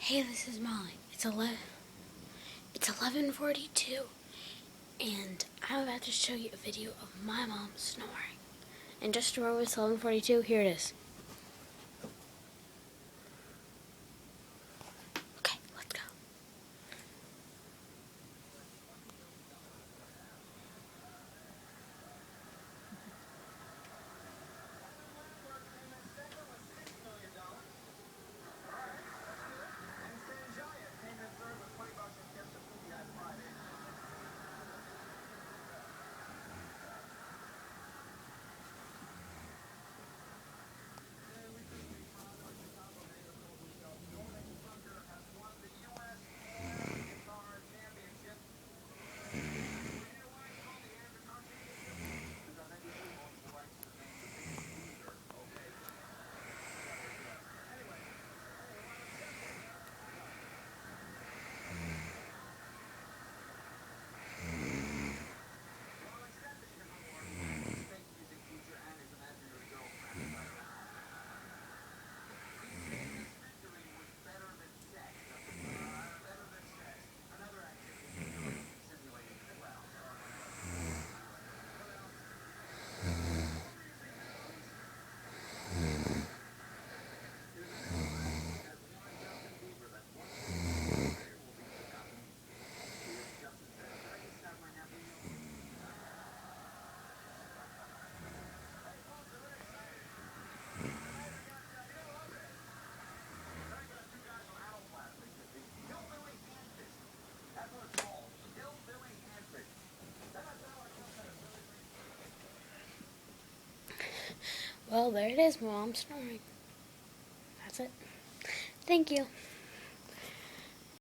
Hey, this is Molly. It's 11:42, and I'm about to show you a video of my mom snoring. And just to remember, it's 11:42. Here it is. Okay, let's go. Well, there it is, Mom snoring. That's it. Thank you.